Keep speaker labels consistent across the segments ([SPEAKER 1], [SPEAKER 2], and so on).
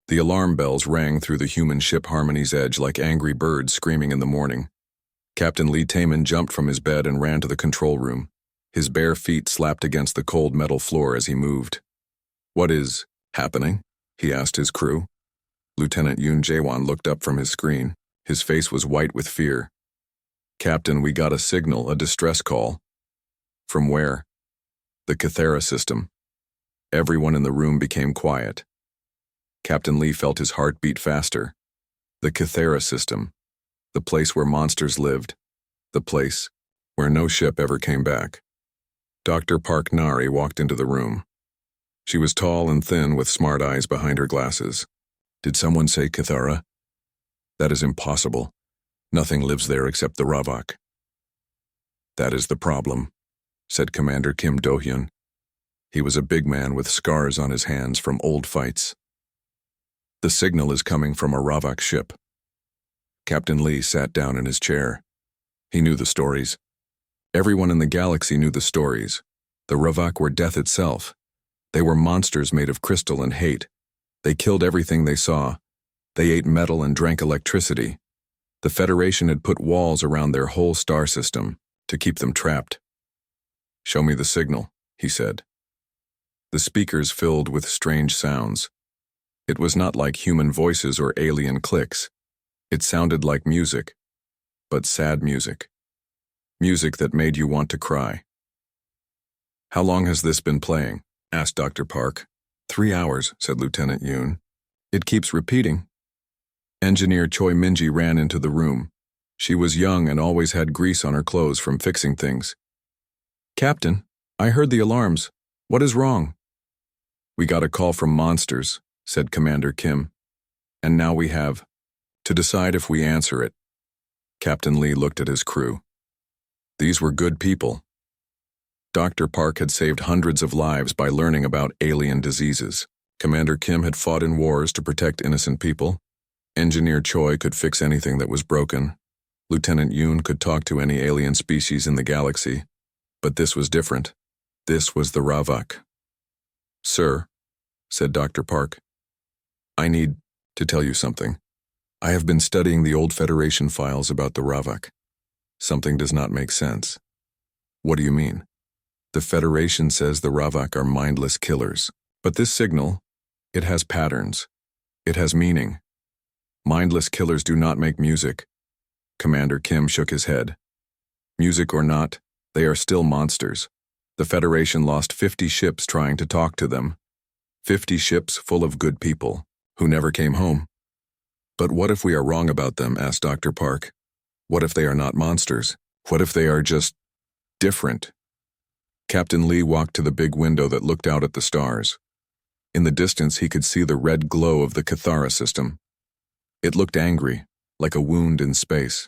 [SPEAKER 1] The alarm bells rang through the human ship Harmony's edge like angry birds screaming in the morning. Captain Lee Taman jumped from his bed and ran to the control room. His bare feet slapped against the cold metal floor as he moved. "What is happening?" he asked his crew. Lieutenant Yoon Jae-won looked up from his screen. His face was white with fear. "Captain, we got a signal, a distress call." "From where?" "The Cathera system." Everyone in the room became quiet. Captain Lee felt his heart beat faster. The Cathera system. The place where monsters lived. The place where no ship ever came back. Dr. Park Nari walked into the room. She was tall and thin with smart eyes behind her glasses. "Did someone say Cathera?" "That is impossible. Nothing lives there except the Ravak." "That is the problem," said Commander Kim Do-hyun. He was a big man with scars on his hands from old fights. "The signal is coming from a Ravak ship." Captain Lee sat down in his chair. He knew the stories. Everyone in the galaxy knew the stories. The Ravak were death itself. They were monsters made of crystal and hate. They killed everything they saw. They ate metal and drank electricity. The Federation had put walls around their whole star system to keep them trapped. "Show me the signal," he said. The speakers filled with strange sounds. It was not like human voices or alien clicks. It sounded like music, but sad music. Music that made you want to cry. "How long has this been playing?" asked Dr. Park. 3 hours, said Lieutenant Yoon. "It keeps repeating." Engineer Choi Minji ran into the room. She was young and always had grease on her clothes from fixing things. "Captain, I heard the alarms. What is wrong?" "We got a call from monsters," said Commander Kim. "And now we have to decide if we answer it." Captain Lee looked at his crew. These were good people. Dr. Park had saved hundreds of lives by learning about alien diseases. Commander Kim had fought in wars to protect innocent people. Engineer Choi could fix anything that was broken. Lieutenant Yoon could talk to any alien species in the galaxy. But this was different. This was the Ravak. "Sir," said Dr. Park, "I need to tell you something. I have been studying the old Federation files about the Ravak. Something does not make sense." "What do you mean?" "The Federation says the Ravak are mindless killers. But this signal, it has patterns. It has meaning. Mindless killers do not make music." Commander Kim shook his head. "Music or not, they are still monsters. The Federation lost 50 ships trying to talk to them. 50 ships full of good people, who never came home." "But what if we are wrong about them?" asked Dr. Park. "What if they are not monsters? What if they are just different?" Captain Lee walked to the big window that looked out at the stars. In the distance he could see the red glow of the Cathara system. It looked angry, like a wound in space.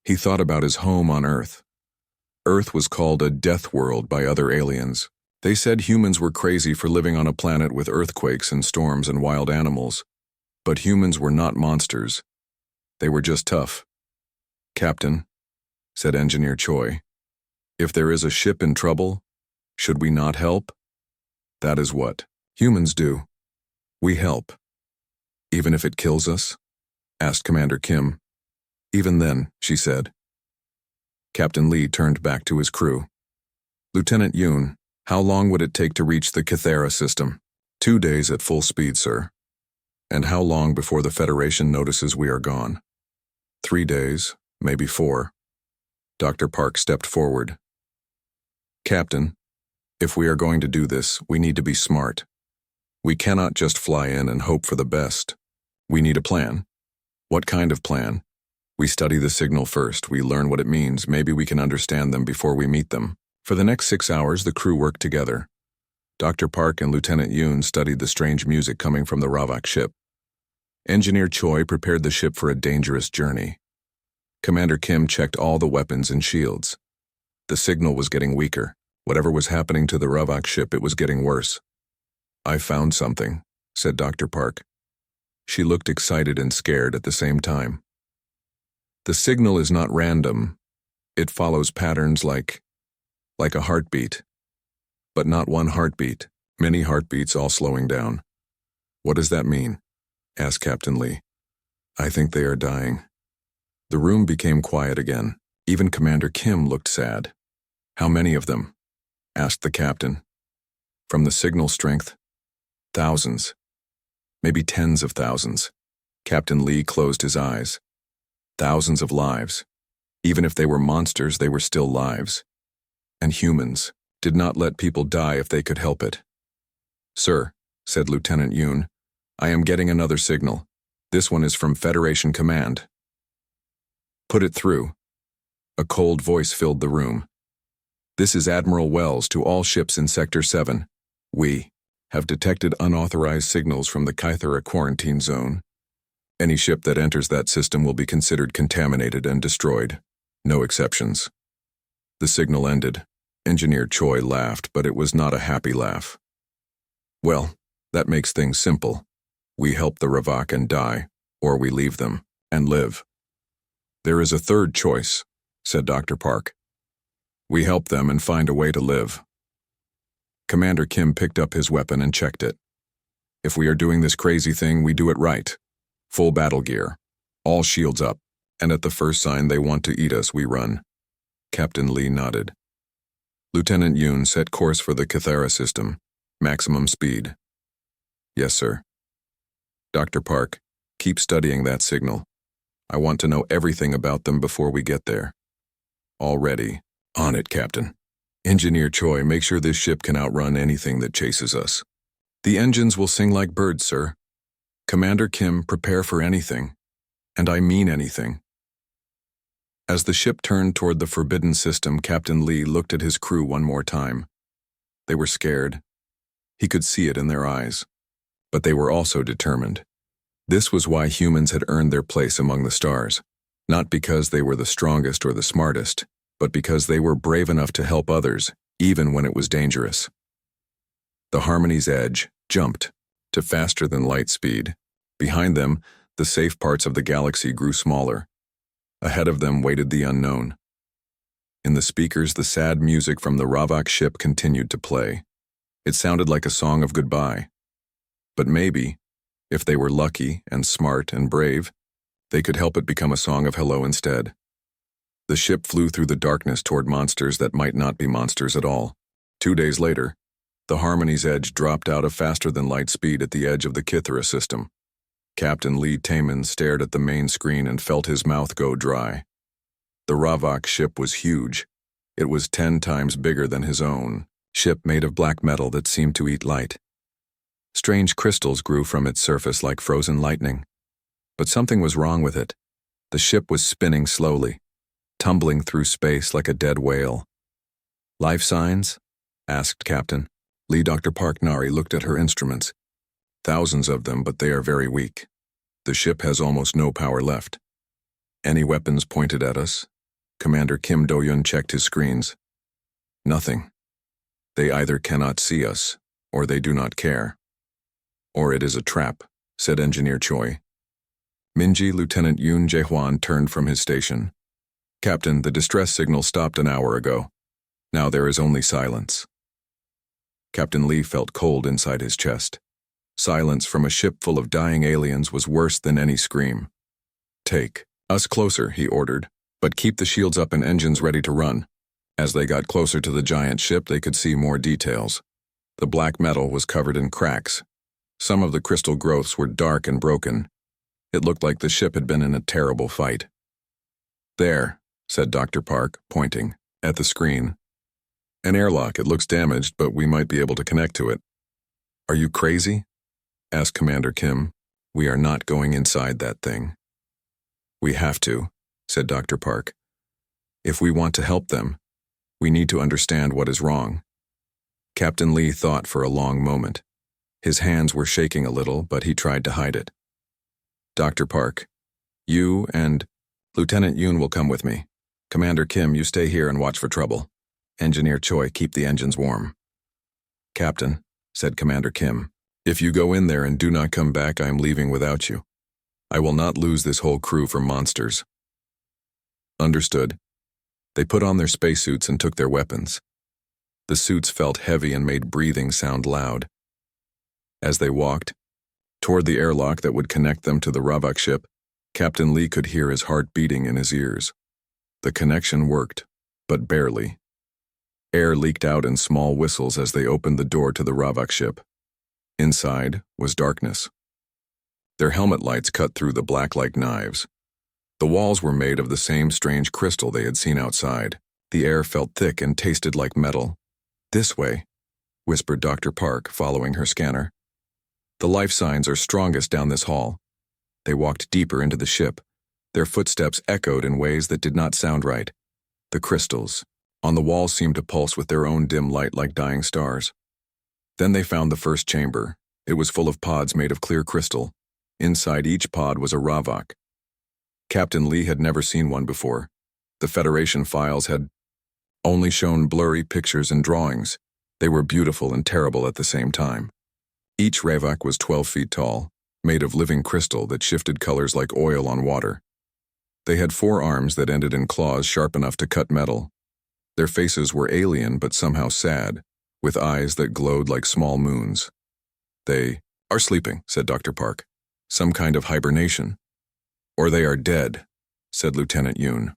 [SPEAKER 1] He thought about his home on Earth. Earth was called a death world by other aliens. They said humans were crazy for living on a planet with earthquakes and storms and wild animals. But humans were not monsters. They were just tough. "Captain," said Engineer Choi, "if there is a ship in trouble, should we not help?" "That is what humans do. We help." "Even if it kills us?" asked Commander Kim. "Even then," she said. Captain Lee turned back to his crew. "Lieutenant Yoon, how long would it take to reach the Cathera system?" 2 days at full speed, sir." "And how long before the Federation notices we are gone?" 3 days, maybe 4. Dr. Park stepped forward. "Captain, if we are going to do this, we need to be smart. We cannot just fly in and hope for the best. We need a plan." "What kind of plan?" "We study the signal first, we learn what it means, maybe we can understand them before we meet them." For the next 6 hours, the crew worked together. Dr. Park and Lieutenant Yoon studied the strange music coming from the Ravak ship. Engineer Choi prepared the ship for a dangerous journey. Commander Kim checked all the weapons and shields. The signal was getting weaker. Whatever was happening to the Ravak ship, it was getting worse. "I found something," said Dr. Park. She looked excited and scared at the same time. "The signal is not random. It follows patterns like a heartbeat. But not one heartbeat, many heartbeats all slowing down." "What does that mean?" asked Captain Lee. I think they are dying. The room became quiet again. Even Commander Kim looked sad. How many of them? Asked the captain. From the signal strength, thousands. Maybe tens of thousands. Captain Lee closed his eyes. Thousands of lives. Even if they were monsters, they were still lives. And humans did not let people die if they could help it. Sir, said Lieutenant Yoon, I am getting another signal. This one is from Federation Command. Put it through. A cold voice filled the room. This is Admiral Wells to all ships in Sector 7. We have detected unauthorized signals from the Kythera quarantine zone. Any ship that enters that system will be considered contaminated and destroyed. No exceptions. The signal ended. Engineer Choi laughed, but it was not a happy laugh. Well, that makes things simple. We help the Ravak and die, or we leave them and live. There is a third choice, said Dr. Park. We help them and find a way to live. Commander Kim picked up his weapon and checked it. If we are doing this crazy thing, we do it right. Full battle gear. All shields up. And at the first sign they want to eat us, we run. Captain Lee nodded. Lieutenant Yoon set course for the Kythera system. Maximum speed. Yes, sir. Dr. Park, keep studying that signal. I want to know everything about them before we get there. Already. On it, Captain. Engineer Choi, make sure this ship can outrun anything that chases us. The engines will sing like birds, sir. Commander Kim, prepare for anything. And I mean anything. As the ship turned toward the forbidden system, Captain Lee looked at his crew one more time. They were scared. He could see it in their eyes. But they were also determined. This was why humans had earned their place among the stars. Not because they were the strongest or the smartest, but because they were brave enough to help others, even when it was dangerous. The Harmony's edge jumped to faster than light speed. Behind them, the safe parts of the galaxy grew smaller. Ahead of them waited the unknown. In the speakers, the sad music from the Ravak ship continued to play. It sounded like a song of goodbye. But maybe, if they were lucky and smart and brave, they could help it become a song of hello instead. The ship flew through the darkness toward monsters that might not be monsters at all. 2 days later, the Harmony's edge dropped out of faster-than-light speed at the edge of the Kythera system. Captain Lee Taman stared at the main screen and felt his mouth go dry. The Ravak ship was huge. It was 10 times bigger than his own, ship made of black metal that seemed to eat light. Strange crystals grew from its surface like frozen lightning. But something was wrong with it. The ship was spinning slowly, tumbling through space like a dead whale. Life signs? Asked Captain. Lee. Dr. Park Nari looked at her instruments. Thousands of them, but they are very weak. The ship has almost no power left. Any weapons pointed at us? Commander Kim Do-yun checked his screens. Nothing. They either cannot see us, or they do not care. Or it is a trap, said Engineer Choi. Minji Lieutenant Yoon Jae-hwan turned from his station. Captain, the distress signal stopped an hour ago. Now there is only silence. Captain Lee felt cold inside his chest. Silence from a ship full of dying aliens was worse than any scream. Take us closer, he ordered, but keep the shields up and engines ready to run. As they got closer to the giant ship, they could see more details. The black metal was covered in cracks. Some of the crystal growths were dark and broken. It looked like the ship had been in a terrible fight. There, said Dr. Park, pointing at the screen. An airlock. It looks damaged, but we might be able to connect to it. Are you crazy? Asked Commander Kim. We are not going inside that thing. We have to, said Dr. Park. If we want to help them, we need to understand what is wrong. Captain Lee thought for a long moment. His hands were shaking a little, but he tried to hide it. Dr. Park, you and Lieutenant Yoon will come with me. Commander Kim, you stay here and watch for trouble. Engineer Choi, keep the engines warm. Captain, said Commander Kim, if you go in there and do not come back, I am leaving without you. I will not lose this whole crew for monsters. Understood. They put on their spacesuits and took their weapons. The suits felt heavy and made breathing sound loud. As they walked Toward the airlock that would connect them to the Ravak ship, Captain Lee could hear his heart beating in his ears. The connection worked, but barely. Air leaked out in small whistles as they opened the door to the Ravak ship. Inside was darkness. Their helmet lights cut through the black like knives. The walls were made of the same strange crystal they had seen outside. The air felt thick and tasted like metal. "This way," whispered Dr. Park, following her scanner. "The life signs are strongest down this hall." They walked deeper into the ship. Their footsteps echoed in ways that did not sound right. The crystals on the walls seemed to pulse with their own dim light like dying stars. Then they found the first chamber. It was full of pods made of clear crystal. Inside each pod was a Ravak. Captain Lee had never seen one before. The Federation files had only shown blurry pictures and drawings. They were beautiful and terrible at the same time. Each Ravak was 12 feet tall, made of living crystal that shifted colors like oil on water. They had 4 arms that ended in claws sharp enough to cut metal. Their faces were alien but somehow sad, with eyes that glowed like small moons. "They are sleeping," said Dr. Park. "Some kind of hibernation." "Or they are dead," said Lieutenant Yoon.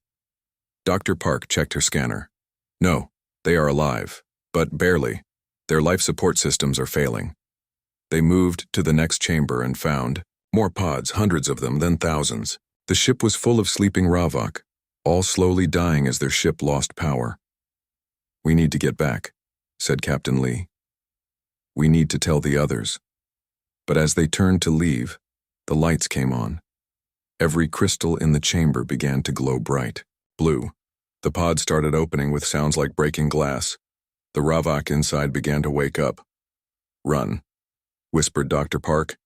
[SPEAKER 1] Dr. Park checked her scanner. "No, they are alive, but barely. Their life support systems are failing." They moved to the next chamber and found more pods, hundreds of them, then thousands. The ship was full of sleeping Ravak, all slowly dying as their ship lost power. "We need to get back," said Captain Lee. "We need to tell the others." But as they turned to leave, the lights came on. Every crystal in the chamber began to glow bright blue. The pod started opening with sounds like breaking glass. The Ravak inside began to wake up. "Run," whispered Dr. Park.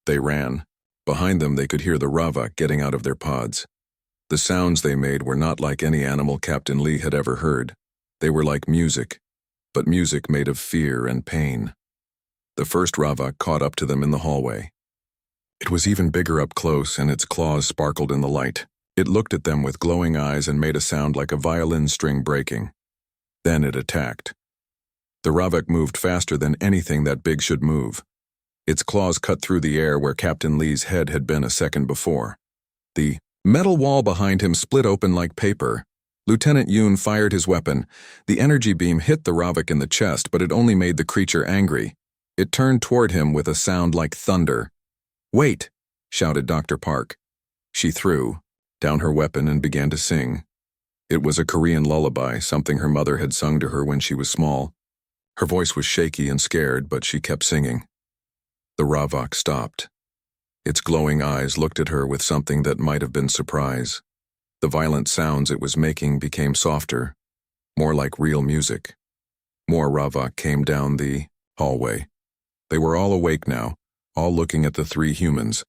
[SPEAKER 1] They ran. Behind them they could hear the Ravak getting out of their pods. The sounds they made were not like any animal Captain Lee had ever heard. They were like music, but music made of fear and pain. The first Ravak caught up to them in the hallway. It was even bigger up close, and its claws sparkled in the light. It looked at them with glowing eyes and made a sound like a violin string breaking. Then it attacked. The Ravak moved faster than anything that big should move. Its claws cut through the air where Captain Lee's head had been a second before. The metal wall behind him split open like paper. Lieutenant Yoon fired his weapon. The energy beam hit the Ravak in the chest, but it only made the creature angry. It turned toward him with a sound like thunder. "Wait!" shouted Dr. Park. She threw down her weapon and began to sing. It was a Korean lullaby, something her mother had sung to her when she was small. Her voice was shaky and scared, but she kept singing. The Ravak stopped. Its glowing eyes looked at her with something that might have been surprise. The violent sounds it was making became softer, more like real music. More Ravak came down the hallway. They were all awake now, all looking at the 3 humans.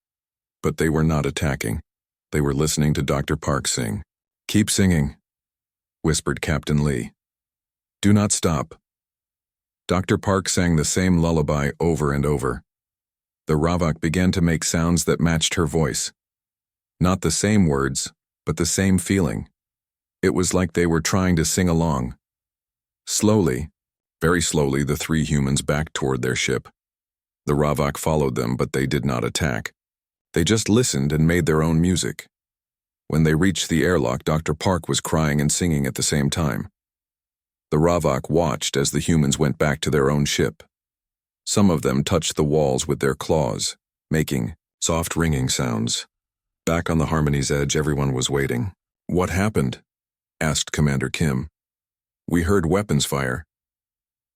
[SPEAKER 1] But they were not attacking. They were listening to Dr. Park sing. "Keep singing," whispered Captain Lee. "Do not stop." Dr. Park sang the same lullaby over and over. The Ravak began to make sounds that matched her voice. Not the same words, but the same feeling. It was like they were trying to sing along. Slowly, very slowly, the 3 humans backed toward their ship. The Ravak followed them, but they did not attack. They just listened and made their own music. When they reached the airlock, Dr. Park was crying and singing at the same time. The Ravak watched as the humans went back to their own ship. Some of them touched the walls with their claws, making soft ringing sounds. Back on the Harmony's edge, everyone was waiting. "What happened?" asked Commander Kim. "We heard weapons fire."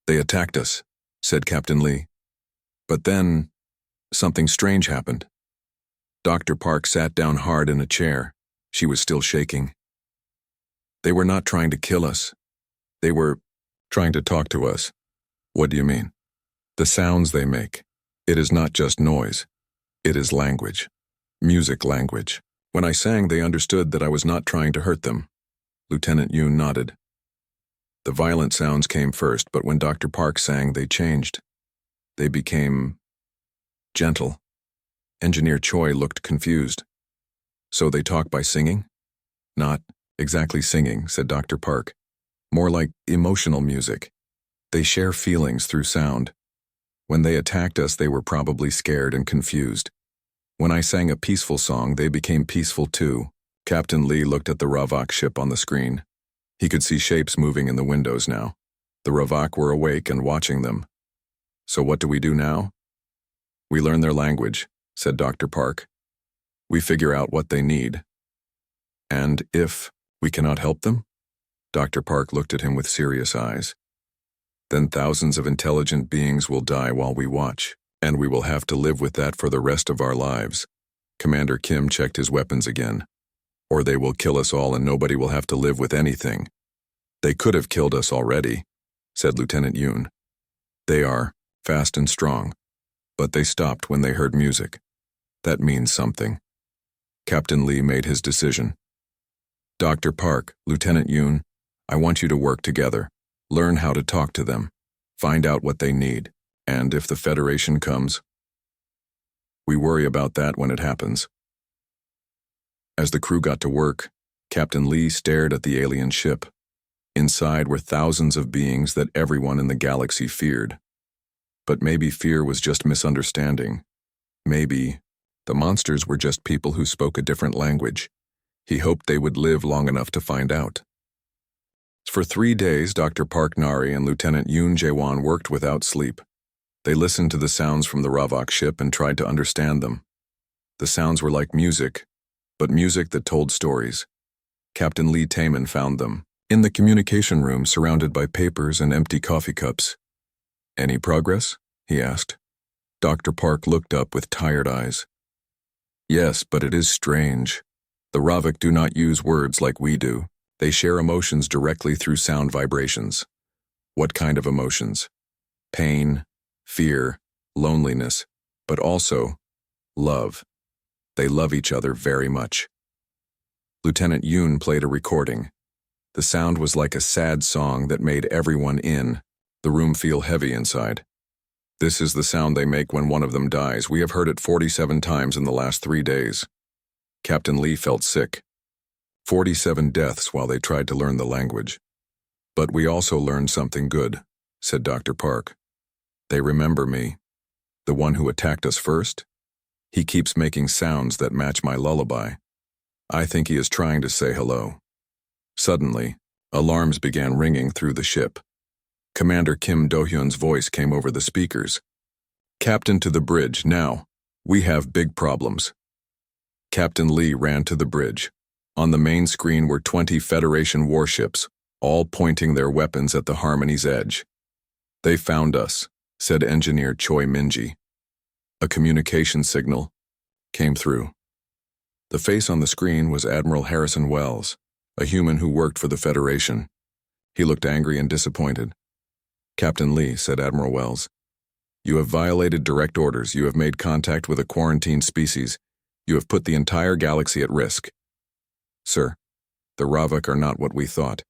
[SPEAKER 1] "They attacked us," said Captain Lee. "But then, something strange happened." Dr. Park sat down hard in a chair. She was still shaking. "They were not trying to kill us. They were trying to talk to us." "What do you mean?" "The sounds they make. It is not just noise. It is language. Music language. When I sang, they understood that I was not trying to hurt them." Lieutenant Yoon nodded. "The violent sounds came first, but when Dr. Park sang, they changed. They became gentle." Engineer Choi looked confused. "So they talk by singing?" "Not exactly singing," said Dr. Park. "More like emotional music. They share feelings through sound. When they attacked us, they were probably scared and confused. When I sang a peaceful song, they became peaceful too. Captain Lee looked at the Ravak ship on the screen. He could see shapes moving in the windows now. The Ravak were awake and watching them. So what do we do now? We learn their language, said Dr. Park. We figure out what they need. And if we cannot help them? Dr. Park looked at him with serious eyes. Then thousands of intelligent beings will die while we watch, and we will have to live with that for the rest of our lives. Commander Kim checked his weapons again. Or they will kill us all and nobody will have to live with anything. They could have killed us already, said Lieutenant Yoon. They are fast and strong, but they stopped when they heard music. That means something. Captain Lee made his decision. Dr. Park, Lieutenant Yoon, I want you to work together. Learn how to talk to them. Find out what they need. And if the Federation comes, we worry about that when it happens. As the crew got to work, Captain Lee stared at the alien ship. Inside were thousands of beings that everyone in the galaxy feared. But maybe fear was just misunderstanding. Maybe the monsters were just people who spoke a different language. He hoped they would live long enough to find out. For 3 days, Dr. Park Nari and Lieutenant Yoon Jae-won worked without sleep. They listened to the sounds from the Ravak ship and tried to understand them. The sounds were like music, but music that told stories. Captain Lee Taemin found them in the communication room surrounded by papers and empty coffee cups. Any progress? He asked. Dr. Park looked up with tired eyes. Yes, but it is strange. The Ravak do not use words like we do. They share emotions directly through sound vibrations. What kind of emotions? Pain, fear, loneliness, but also love. They love each other very much. Lieutenant Yoon played a recording. The sound was like a sad song that made everyone in the room feel heavy inside. This is the sound they make when one of them dies. We have heard it 47 times in the last 3 days. Captain Lee felt sick. 47 deaths while they tried to learn the language. But we also learned something good, said Dr. Park. They remember me. The one who attacked us first? He keeps making sounds that match my lullaby. I think he is trying to say hello. Suddenly, alarms began ringing through the ship. Commander Kim Do-hyun's voice came over the speakers. Captain, to the bridge, now. We have big problems. Captain Lee ran to the bridge. On the main screen were 20 Federation warships, all pointing their weapons at the Harmony's edge. They found us, said Engineer Choi Minji. A communication signal came through. The face on the screen was Admiral Harrison Wells, a human who worked for the Federation. He looked angry and disappointed. Captain Lee, said Admiral Wells, you have violated direct orders. You have made contact with a quarantined species. You have put the entire galaxy at risk. Sir, the Ravak are not what we thought.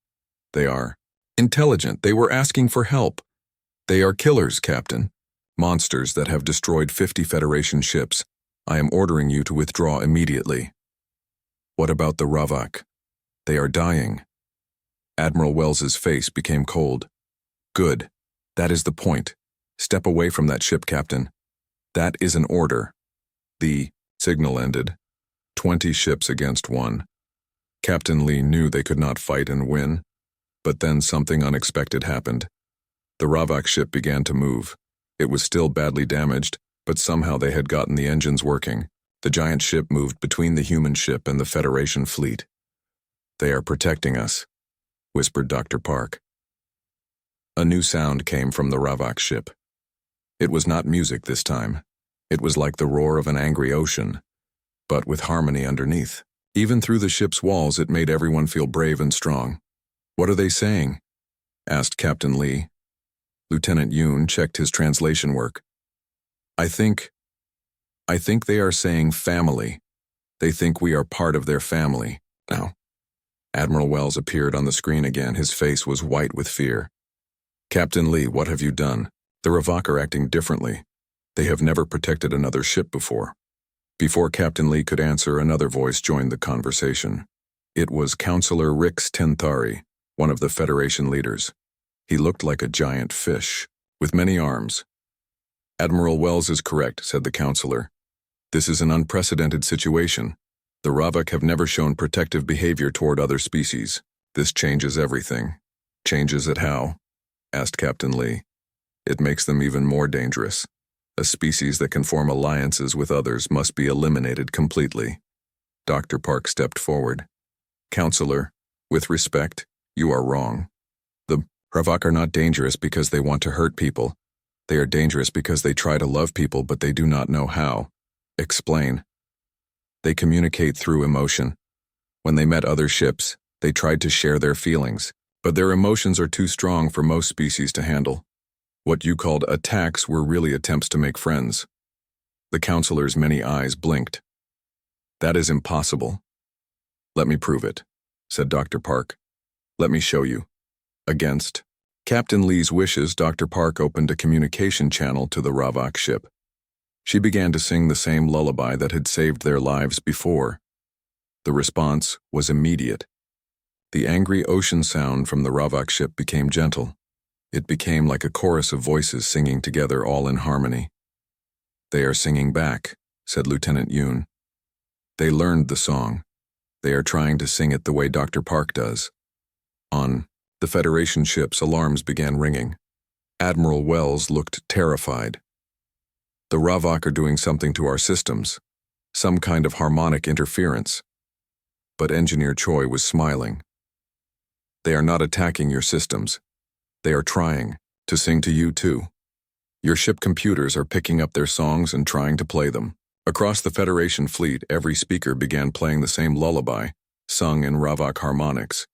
[SPEAKER 1] They are intelligent. They were asking for help. They are killers, Captain. Monsters that have destroyed 50 Federation ships. I am ordering you to withdraw immediately. What about the Ravak? They are dying. Admiral Wells's face became cold. Good. That is the point. Step away from that ship, Captain. That is an order. The signal ended. 20 ships against 1. Captain Lee knew they could not fight and win, but then something unexpected happened. The Ravak ship began to move. It was still badly damaged, but somehow they had gotten the engines working. The giant ship moved between the human ship and the Federation fleet. They are protecting us, whispered Dr. Park. A new sound came from the Ravak ship. It was not music this time. It was like the roar of an angry ocean, but with harmony underneath. Even through the ship's walls, it made everyone feel brave and strong. What are they saying? Asked Captain Lee. Lieutenant Yoon checked his translation work. I think they are saying family. They think we are part of their family. Now, Admiral Wells appeared on the screen again. His face was white with fear. Captain Lee, what have you done? The Ravak are acting differently. They have never protected another ship before. Before Captain Lee could answer, another voice joined the conversation. It was Counselor Rix Tenthari, one of the Federation leaders. He looked like a giant fish, with many arms. Admiral Wells is correct, said the counselor. This is an unprecedented situation. The Ravak have never shown protective behavior toward other species. This changes everything. Changes it how? Asked Captain Lee. It makes them even more dangerous. A species that can form alliances with others must be eliminated completely. Dr. Park stepped forward. Counselor, with respect, you are wrong. The Ravak are not dangerous because they want to hurt people. They are dangerous because they try to love people but they do not know how. Explain. They communicate through emotion. When they met other ships, they tried to share their feelings, but their emotions are too strong for most species to handle. What you called attacks were really attempts to make friends. The counselor's many eyes blinked. That is impossible. Let me prove it, said Dr. Park. Let me show you. Against Captain Lee's wishes, Dr. Park opened a communication channel to the Ravak ship. She began to sing the same lullaby that had saved their lives before. The response was immediate. The angry ocean sound from the Ravak ship became gentle. It became like a chorus of voices singing together, all in harmony. They are singing back, said Lieutenant Yoon. They learned the song. They are trying to sing it the way Dr. Park does. On the Federation ships, alarms began ringing. Admiral Wells looked terrified. The Ravak are doing something to our systems, some kind of harmonic interference. But Engineer Choi was smiling. They are not attacking your systems. They are trying to sing to you too. Your ship computers are picking up their songs and trying to play them. Across the Federation fleet, every speaker began playing the same lullaby, sung in Ravak harmonics.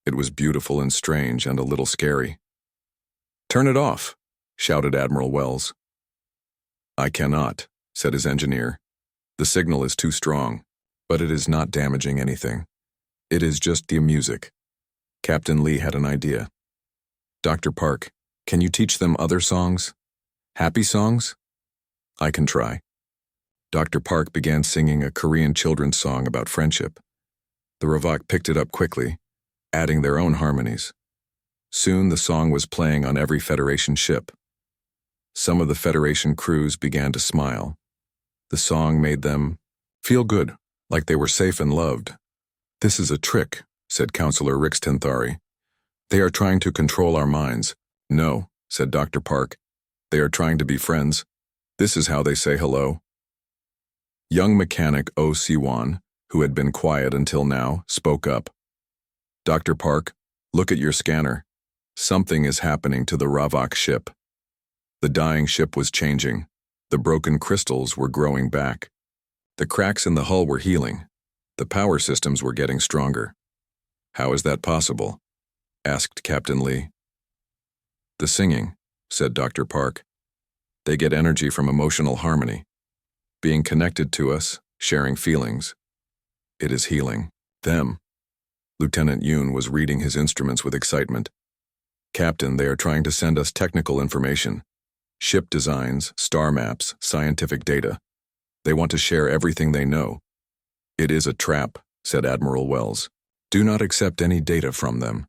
[SPEAKER 1] It was beautiful and strange and a little scary. Turn it off, shouted Admiral Wells. I cannot, said his engineer. The signal is too strong, but it is not damaging anything. It is just the music. Captain Lee had an idea. Dr. Park, can you teach them other songs? Happy songs? I can try. Dr. Park began singing a Korean children's song about friendship. The Ravak picked it up quickly, adding their own harmonies. Soon the song was playing on every Federation ship. Some of the Federation crews began to smile. The song made them feel good, like they were safe and loved. This is a trick, said Counselor Rix Tenthari. They are trying to control our minds. No, said Dr. Park. They are trying to be friends. This is how they say hello. Young mechanic Oh Si-won, who had been quiet until now, spoke up. Dr. Park, look at your scanner. Something is happening to the Ravak ship. The dying ship was changing. The broken crystals were growing back. The cracks in the hull were healing. The power systems were getting stronger. How is that possible? Asked Captain Lee. The singing, said Dr. Park. They get energy from emotional harmony. Being connected to us, sharing feelings. It is healing them. Lieutenant Yoon was reading his instruments with excitement. Captain, they are trying to send us technical information. Ship designs, star maps, scientific data. They want to share everything they know. It is a trap, said Admiral Wells. Do not accept any data from them.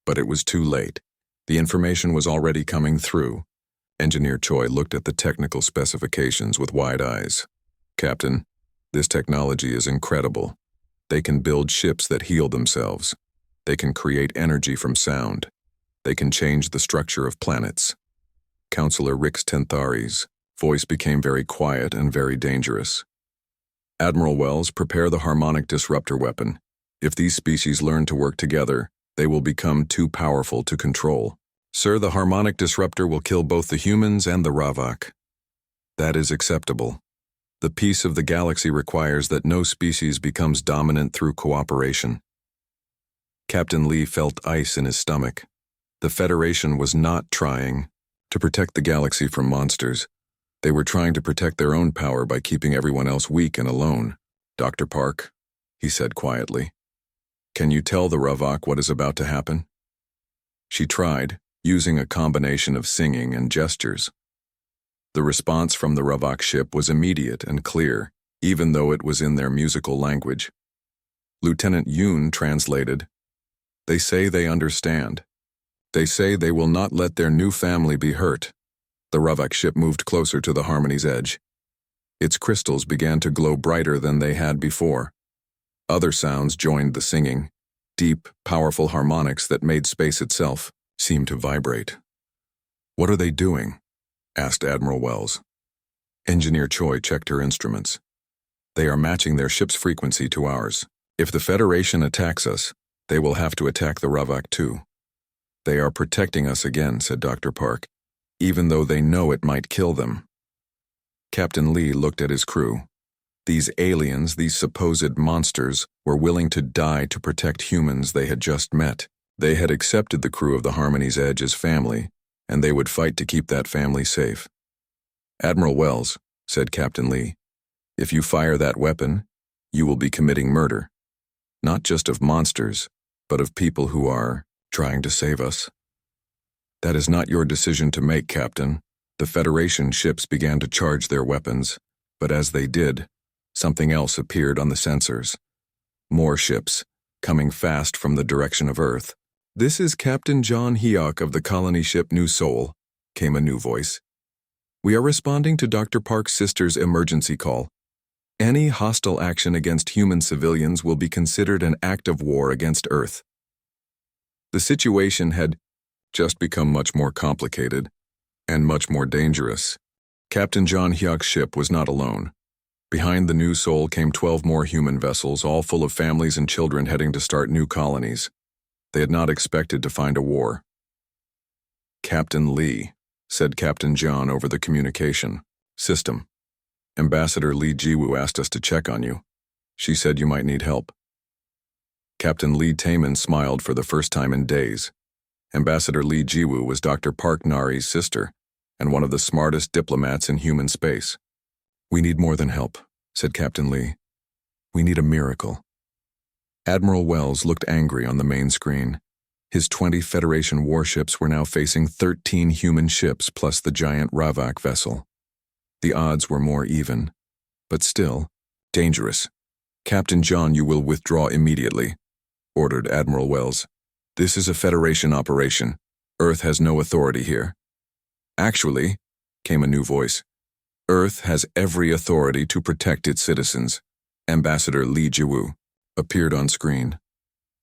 [SPEAKER 1] But it was too late. The information was already coming through. Engineer Choi looked at the technical specifications with wide eyes. Captain, this technology is incredible. They can build ships that heal themselves. They can create energy from sound. They can change the structure of planets. Counselor Rix Tenthari's voice became very quiet and very dangerous. Admiral Wells, prepare the harmonic disruptor weapon. If these species learn to work together, they will become too powerful to control. Sir, the harmonic disruptor will kill both the humans and the Ravak. That is acceptable. The peace of the galaxy requires that no species becomes dominant through cooperation. Captain Lee felt ice in his stomach. The Federation was not trying to protect the galaxy from monsters. They were trying to protect their own power by keeping everyone else weak and alone. Dr. Park, he said quietly, can you tell the Ravak what is about to happen? She tried, using a combination of singing and gestures. The response from the Ravak ship was immediate and clear, even though it was in their musical language. Lieutenant Yoon translated, They say they understand. They say they will not let their new family be hurt. The Ravak ship moved closer to the Harmony's edge. Its crystals began to glow brighter than they had before. Other sounds joined the singing. Deep, powerful harmonics that made space itself seem to vibrate. "What are they doing?" asked Admiral Wells. Engineer Choi checked her instruments. "They are matching their ship's frequency to ours. If the Federation attacks us, they will have to attack the Ravak too." "They are protecting us again," said Dr. Park, "even though they know it might kill them." Captain Lee looked at his crew. These aliens, these supposed monsters, were willing to die to protect humans they had just met. They had accepted the crew of the Harmony's Edge as family, and they would fight to keep that family safe. "Admiral Wells," said Captain Lee, "if you fire that weapon, you will be committing murder. Not just of monsters, but of people who are trying to save us." "That is not your decision to make, Captain." The Federation ships began to charge their weapons, but as they did, something else appeared on the sensors. More ships, coming fast from the direction of Earth. "This is Captain John Heok of the colony ship New Seoul," came a new voice. "We are responding to Dr. Park's sister's emergency call. Any hostile action against human civilians will be considered an act of war against Earth." The situation had just become much more complicated and much more dangerous. Captain John Heok's ship was not alone. Behind the New Seoul came 12 more human vessels, all full of families and children heading to start new colonies. They had not expected to find a war. "Captain Lee," said Captain John over the communication system. "Ambassador Lee Jiwoo asked us to check on you. She said you might need help." Captain Lee Taman smiled for the first time in days. Ambassador Lee Jiwoo was Dr. Park Nari's sister, and one of the smartest diplomats in human space. "We need more than help," said Captain Lee. "We need a miracle." Admiral Wells looked angry on the main screen. His 20 Federation warships were now facing 13 human ships plus the giant Ravak vessel. The odds were more even, but still dangerous. "Captain John, you will withdraw immediately," ordered Admiral Wells. "This is a Federation operation. Earth has no authority here." "Actually," came a new voice, "Earth has every authority to protect its citizens." Ambassador Lee Jiwoo appeared on screen.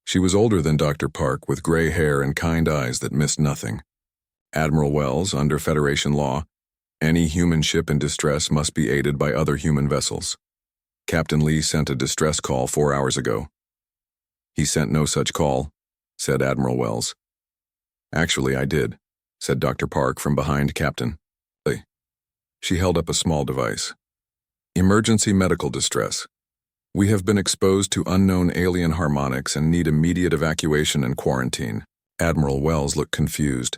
[SPEAKER 1] She was older than Dr. Park, with gray hair and kind eyes that missed nothing. "Admiral Wells, under Federation law, any human ship in distress must be aided by other human vessels. Captain Lee sent a distress call 4 hours ago." "He sent no such call," said Admiral Wells. "Actually, I did," said Dr. Park from behind Captain Lee. She held up a small device. "Emergency medical distress. We have been exposed to unknown alien harmonics and need immediate evacuation and quarantine." Admiral Wells looked confused.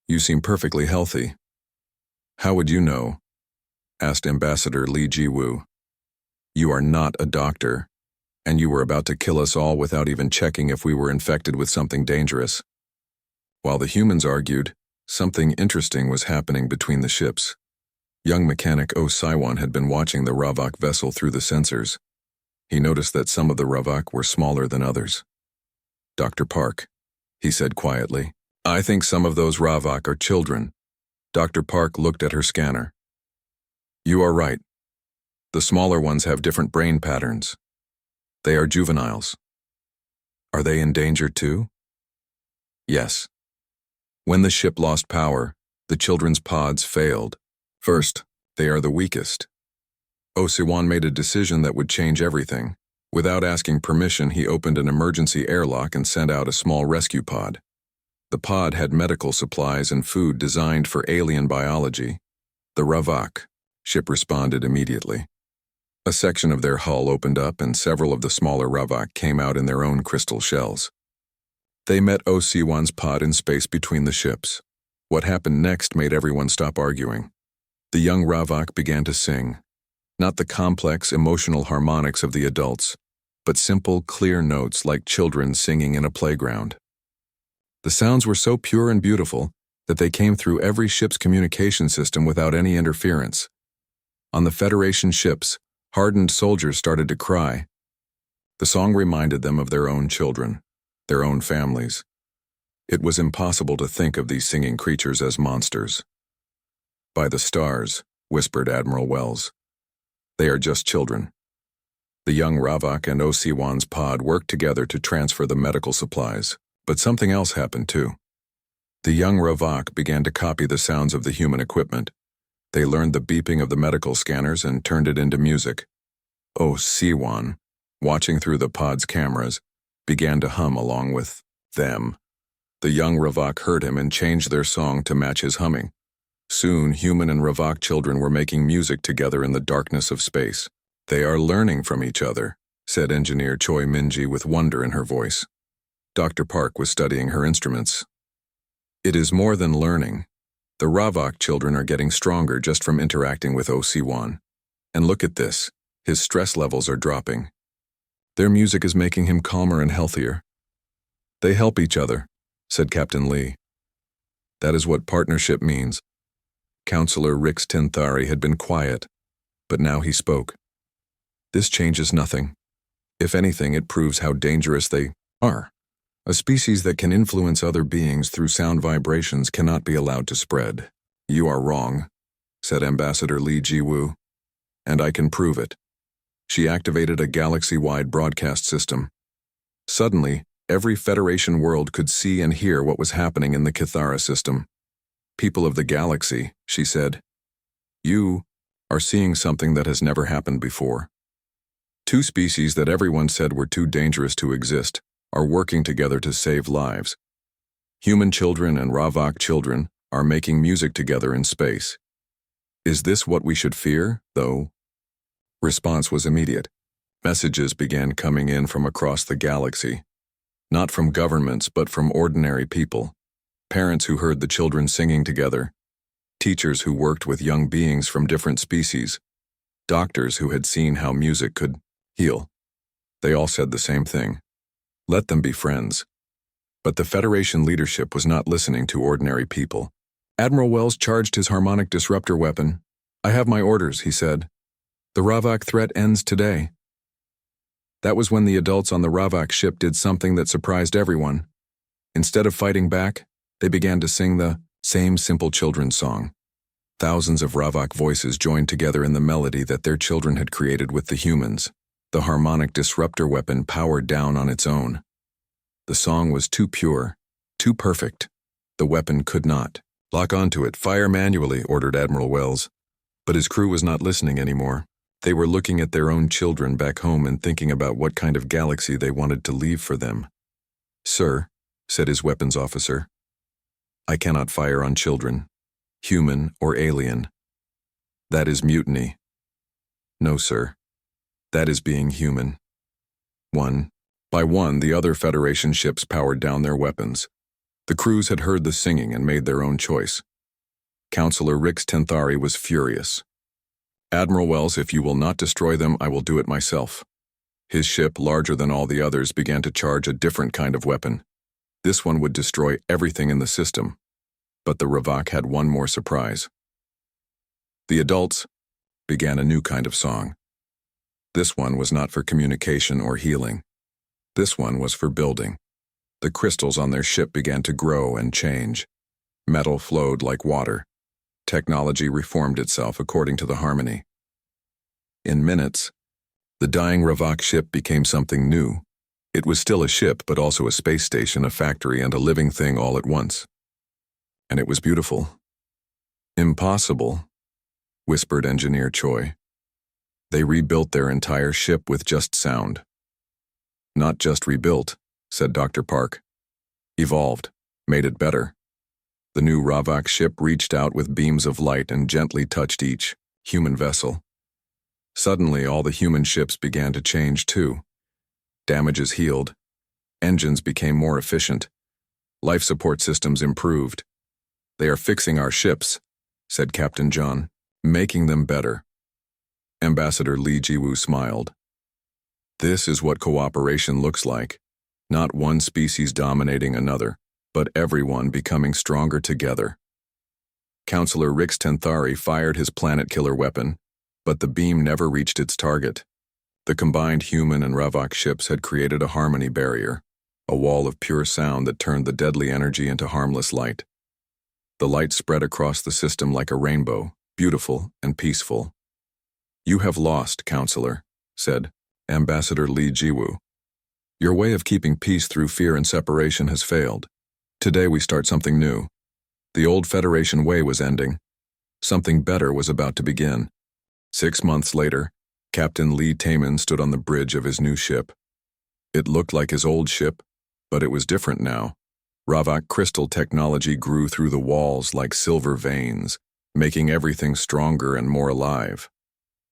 [SPEAKER 1] "You seem perfectly healthy." "How would you know?" asked Ambassador Lee Jiwoo. "You are not a doctor, and you were about to kill us all without even checking if we were infected with something dangerous." While the humans argued, something interesting was happening between the ships. Young mechanic Oh Saiwon had been watching the Ravak vessel through the sensors. He noticed that some of the Ravak were smaller than others. "Dr. Park," he said quietly, "I think some of those Ravak are children." Dr. Park looked at her scanner. "You are right. The smaller ones have different brain patterns. They are juveniles." "Are they in danger too?" "Yes. When the ship lost power, the children's pods failed. First, they are the weakest. Oh Siwon made a decision that would change everything. Without asking permission, he opened an emergency airlock and sent out a small rescue pod. The pod had medical supplies and food designed for alien biology. The Ravak ship responded immediately. A section of their hull opened up and several of the smaller Ravak came out in their own crystal shells. They met Oh Siwon's pod in space between the ships. What happened next made everyone stop arguing. The young Ravak began to sing. Not the complex, emotional harmonics of the adults, but simple, clear notes like children singing in a playground. The sounds were so pure and beautiful that they came through every ship's communication system without any interference. On the Federation ships, hardened soldiers started to cry. The song reminded them of their own children, their own families. It was impossible to think of these singing creatures as monsters. By the stars, whispered Admiral Wells. They are just children. The young Ravak and Osiwan's pod worked together to transfer the medical supplies, but something else happened too. The young Ravak began to copy the sounds of the human equipment. They learned the beeping of the medical scanners and turned it into music. Osiwan, watching through the pod's cameras, began to hum along with them. The young Ravak heard him and changed their song to match his humming. Soon, human and Ravak children were making music together in the darkness of space. They are learning from each other, said Engineer Choi Minji with wonder in her voice. Dr. Park was studying her instruments. It is more than learning. The Ravak children are getting stronger just from interacting with Osiwan. And look at this, his stress levels are dropping. Their music is making him calmer and healthier. They help each other, said Captain Lee. That is what partnership means. Counselor Rix Tinthari had been quiet, but now he spoke. This changes nothing. If anything, it proves how dangerous they are. A species that can influence other beings through sound vibrations cannot be allowed to spread. You are wrong, said Ambassador Lee Ji-woo. And I can prove it. She activated a galaxy-wide broadcast system. Suddenly, every Federation world could see and hear what was happening in the Kithara system. People of the galaxy, she said, you are seeing something that has never happened before. Two species that everyone said were too dangerous to exist are working together to save lives. Human children and Ravak children are making music together in space. Is this what we should fear, though? Response was immediate. Messages began coming in from across the galaxy. Not from governments, but from ordinary people. Parents who heard the children singing together. Teachers who worked with young beings from different species. Doctors who had seen how music could heal. They all said the same thing. Let them be friends. But the Federation leadership was not listening to ordinary people. Admiral Wells charged his harmonic disruptor weapon. I have my orders, he said. The Ravak threat ends today. That was when the adults on the Ravak ship did something that surprised everyone. Instead of fighting back, they began to sing the same simple children's song. Thousands of Ravak voices joined together in the melody that their children had created with the humans. The harmonic disruptor weapon powered down on its own. The song was too pure, too perfect. The weapon could not. Lock onto it, fire manually, ordered Admiral Wells. But his crew was not listening anymore. They were looking at their own children back home and thinking about what kind of galaxy they wanted to leave for them. Sir, said his weapons officer, I cannot fire on children, human or alien. That is mutiny. No, sir. That is being human. One by one, the other Federation ships powered down their weapons. The crews had heard the singing and made their own choice. Counselor Rix Tinthari was furious. Admiral Wells, if you will not destroy them, I will do it myself. His ship, larger than all the others, began to charge a different kind of weapon. This one would destroy everything in the system. But the Ravak had one more surprise. The adults began a new kind of song. This one was not for communication or healing. This one was for building. The crystals on their ship began to grow and change. Metal flowed like water. Technology reformed itself according to the harmony. In minutes, the dying Ravak ship became something new. It was still a ship, but also a space station, a factory, and a living thing all at once. And it was beautiful. Impossible, whispered Engineer Choi. They rebuilt their entire ship with just sound. Not just rebuilt, said Dr. Park. Evolved, made it better. The new Ravak ship reached out with beams of light and gently touched each human vessel. Suddenly, all the human ships began to change too. Damages healed. Engines became more efficient. Life support systems improved. They are fixing our ships, said Captain John, making them better. Ambassador Lee Ji-woo smiled. This is what cooperation looks like. Not one species dominating another, but everyone becoming stronger together. Counselor Rix Tinthari fired his planet-killer weapon, but the beam never reached its target. The combined human and Ravak ships had created a harmony barrier, a wall of pure sound that turned the deadly energy into harmless light. The light spread across the system like a rainbow, beautiful and peaceful. "You have lost, Counselor," said Ambassador Li Jiwu. "Your way of keeping peace through fear and separation has failed. Today we start something new. The old Federation way was ending. Something better was about to begin." 6 months later, Captain Lee Taman stood on the bridge of his new ship. It looked like his old ship, but it was different now. Ravak crystal technology grew through the walls like silver veins, making everything stronger and more alive.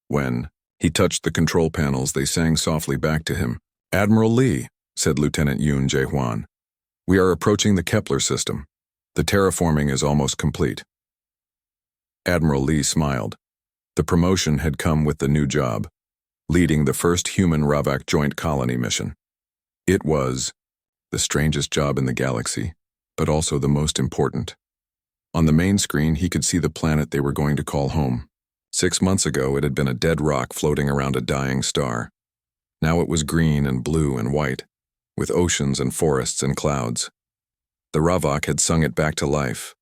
[SPEAKER 1] When he touched the control panels, they sang softly back to him. "Admiral Lee," said Lieutenant Yoon Jae-hwan, "we are approaching the Kepler system. The terraforming is almost complete." Admiral Lee smiled. The promotion had come with the new job, leading the first human Ravak joint colony mission. It was the strangest job in the galaxy, but also the most important. On the main screen, he could see the planet they were going to call home. 6 months ago, it had been a dead rock floating around a dying star. Now it was green and blue and white, with oceans and forests and clouds. The Ravak had sung it back to life.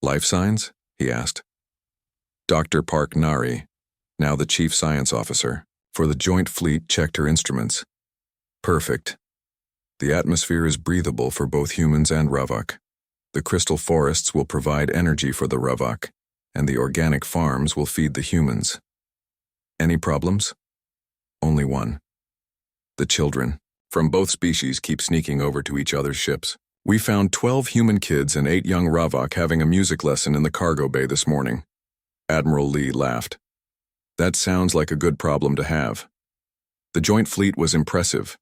[SPEAKER 1] "Life signs?" he asked. Dr. Park Nari, now the chief science officer for the Joint Fleet, checked her instruments. "Perfect. The atmosphere is breathable for both humans and Ravak. The crystal forests will provide energy for the Ravak, and the organic farms will feed the humans. Any problems?" "Only one. The children from both species keep sneaking over to each other's ships. We found 12 human kids and 8 young Ravak having a music lesson in the cargo bay this morning." Admiral Lee laughed. "That sounds like a good problem to have." The Joint Fleet was impressive.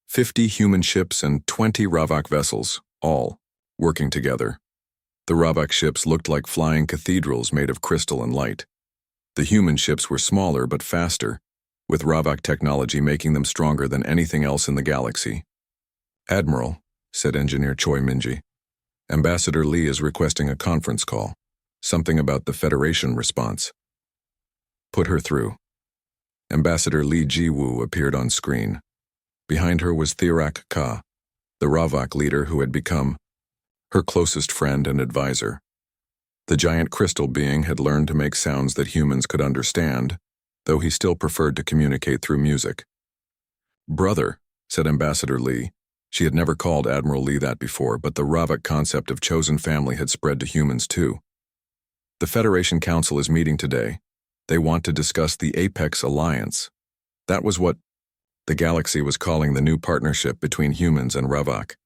[SPEAKER 1] 50 human ships and 20 Ravak vessels, all working together. The Ravak ships looked like flying cathedrals made of crystal and light. The human ships were smaller but faster, with Ravak technology making them stronger than anything else in the galaxy. "Admiral," said Engineer Choi Minji, "Ambassador Lee is requesting a conference call. Something about the Federation response." "Put her through." Ambassador Lee Ji-woo appeared on screen. Behind her was Thirak Ka, the Ravak leader who had become her closest friend and advisor. The giant crystal being had learned to make sounds that humans could understand, though he still preferred to communicate through music. "Brother," said Ambassador Lee. She had never called Admiral Lee that before, but the Ravak concept of chosen family had spread to humans too. "The Federation Council is meeting today. They want to discuss the Apex Alliance." That was what the galaxy was calling the new partnership between humans and Ravak.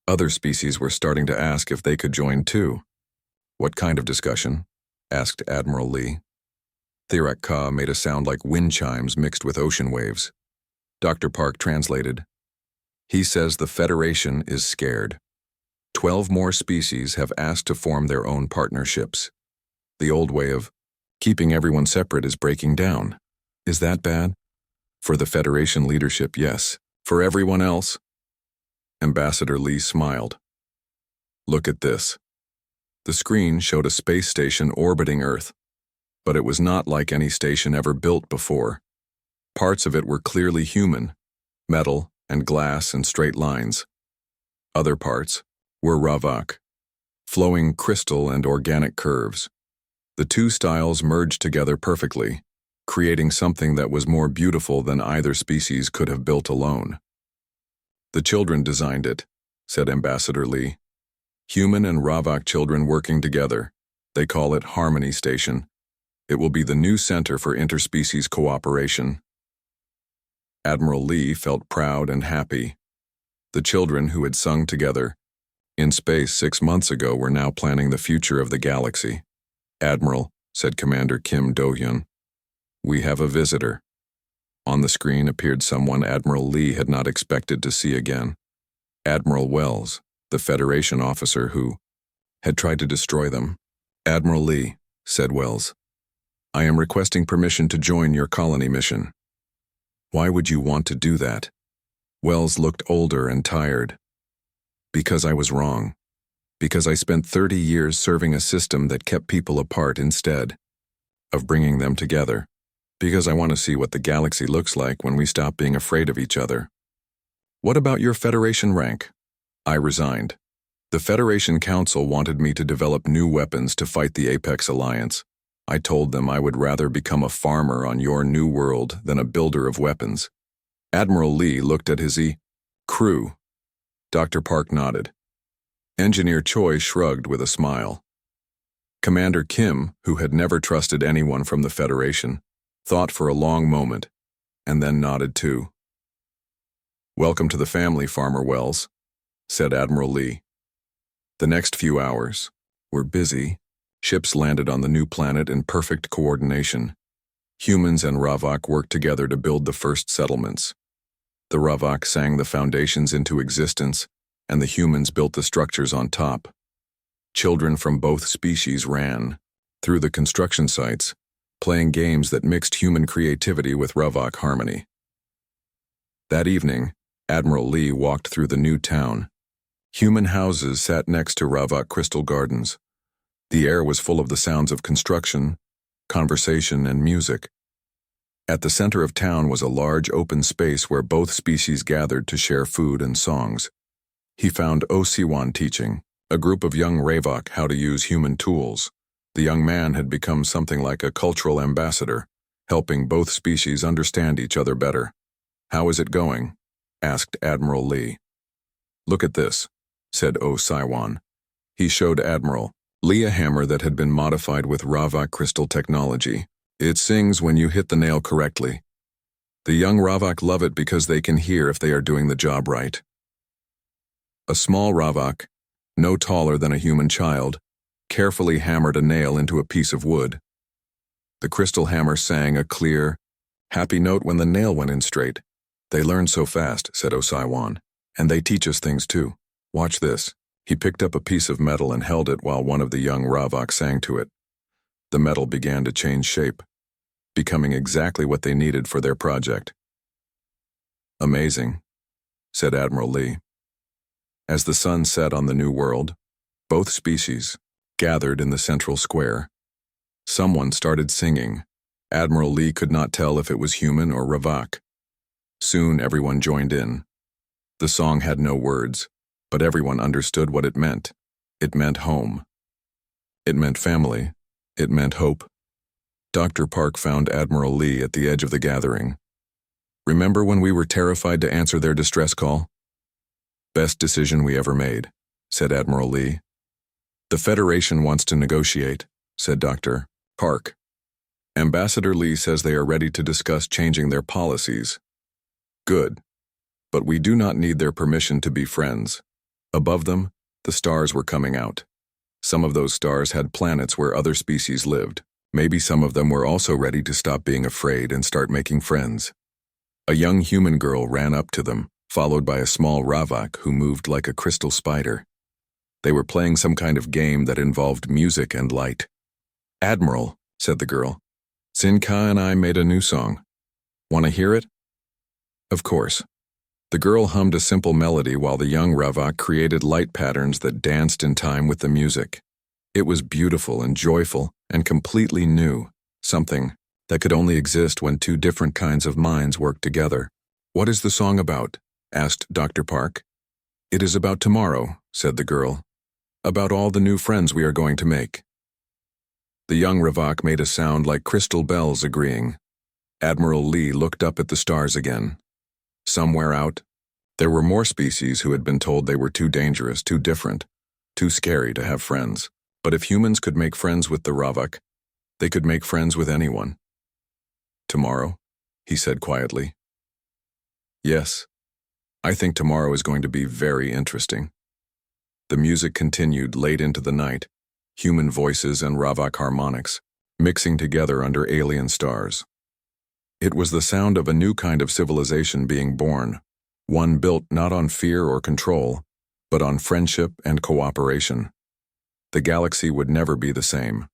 [SPEAKER 1] Other species were starting to ask if they could join too. "What kind of discussion?" asked Admiral Lee. Thirak Ka made a sound like wind chimes mixed with ocean waves. Dr. Park translated. "He says the Federation is scared. 12 more species have asked to form their own partnerships. The old way of keeping everyone separate is breaking down." "Is that bad?" "For the Federation leadership, yes. For everyone else?" Ambassador Lee smiled. "Look at this." The screen showed a space station orbiting Earth, but it was not like any station ever built before. Parts of it were clearly human, metal and glass and straight lines. Other parts were Ravak, flowing crystal and organic curves. The two styles merged together perfectly, creating something that was more beautiful than either species could have built alone. "The children designed it," said Ambassador Lee. "Human and Ravak children working together. They call it Harmony Station. It will be the new center for interspecies cooperation." Admiral Lee felt proud and happy. The children who had sung together in space 6 months ago were now planning the future of the galaxy. "Admiral," said Commander Kim Do-hyun, "we have a visitor." On the screen appeared someone Admiral Lee had not expected to see again. Admiral Wells, the Federation officer who had tried to destroy them. "Admiral Lee," said Wells, "I am requesting permission to join your colony mission." "Why would you want to do that?" Wells looked older and tired. "Because I was wrong. Because I spent 30 years serving a system that kept people apart instead of bringing them together. Because I want to see what the galaxy looks like when we stop being afraid of each other." "What about your Federation rank?" "I resigned." The Federation Council wanted me to develop new weapons to fight the Apex Alliance. I told them I would rather become a farmer on your new world than a builder of weapons. Admiral Lee looked at his crew. Dr. Park nodded. Engineer Choi shrugged with a smile. Commander Kim, who had never trusted anyone from the Federation, thought for a long moment, and then nodded too. "Welcome to the family, Farmer Wells," said Admiral Lee. The next few hours were busy. Ships landed on the new planet in perfect coordination. Humans and Ravak worked together to build the first settlements. The Ravak sang the foundations into existence, and the humans built the structures on top. Children from both species ran through the construction sites, playing games that mixed human creativity with Ravak harmony. That evening, Admiral Lee walked through the new town. Human houses sat next to Ravak crystal gardens. The air was full of the sounds of construction, conversation, and music. At the center of town was a large open space where both species gathered to share food and songs. He found Osiwan teaching a group of young Ravak how to use human tools. The young man had become something like a cultural ambassador, helping both species understand each other better. "How is it going?" asked Admiral Lee. "Look at this," said Osiwan. He showed Admiral Lee a hammer that had been modified with Ravak crystal technology. "It sings when you hit the nail correctly. The young Ravak love it because they can hear if they are doing the job right." A small Ravak, no taller than a human child, carefully hammered a nail into a piece of wood. The crystal hammer sang a clear, happy note when the nail went in straight. "They learn so fast," said Osiwan. "And they teach us things too. Watch this." He picked up a piece of metal and held it while one of the young Ravak sang to it. The metal began to change shape, becoming exactly what they needed for their project. "Amazing," said Admiral Lee. As the sun set on the new world, both species gathered in the central square. Someone started singing. Admiral Lee could not tell if it was human or Ravak. Soon everyone joined in. The song had no words, but everyone understood what it meant. It meant home. It meant family. It meant hope. Dr. Park found Admiral Lee at the edge of the gathering. "Remember when we were terrified to answer their distress call?" "Best decision we ever made," said Admiral Lee. "The Federation wants to negotiate," said Dr. Park. "Ambassador Lee says they are ready to discuss changing their policies." "Good. But we do not need their permission to be friends." Above them, the stars were coming out. Some of those stars had planets where other species lived. Maybe some of them were also ready to stop being afraid and start making friends. A young human girl ran up to them, followed by a small Ravak who moved like a crystal spider. They were playing some kind of game that involved music and light. "Admiral," said the girl, "Sinka and I made a new song. Want to hear it?" Of course. The girl hummed a simple melody while the young Ravak created light patterns that danced in time with the music. It was beautiful and joyful and completely new, something that could only exist when two different kinds of minds worked together. "What is the song about?" asked Dr. Park. "It is about tomorrow," said the girl. "About all the new friends we are going to make." The young Ravak made a sound like crystal bells agreeing. Admiral Lee looked up at the stars again. Somewhere out, there were more species who had been told they were too dangerous, too different, too scary to have friends. But if humans could make friends with the Ravak, they could make friends with anyone. "Tomorrow?" he said quietly. "Yes, I think tomorrow is going to be very interesting." The music continued late into the night, human voices and Ravak harmonics, mixing together under alien stars. It was the sound of a new kind of civilization being born, one built not on fear or control, but on friendship and cooperation. The galaxy would never be the same,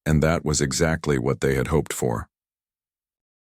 [SPEAKER 1] and that was exactly what they had hoped for.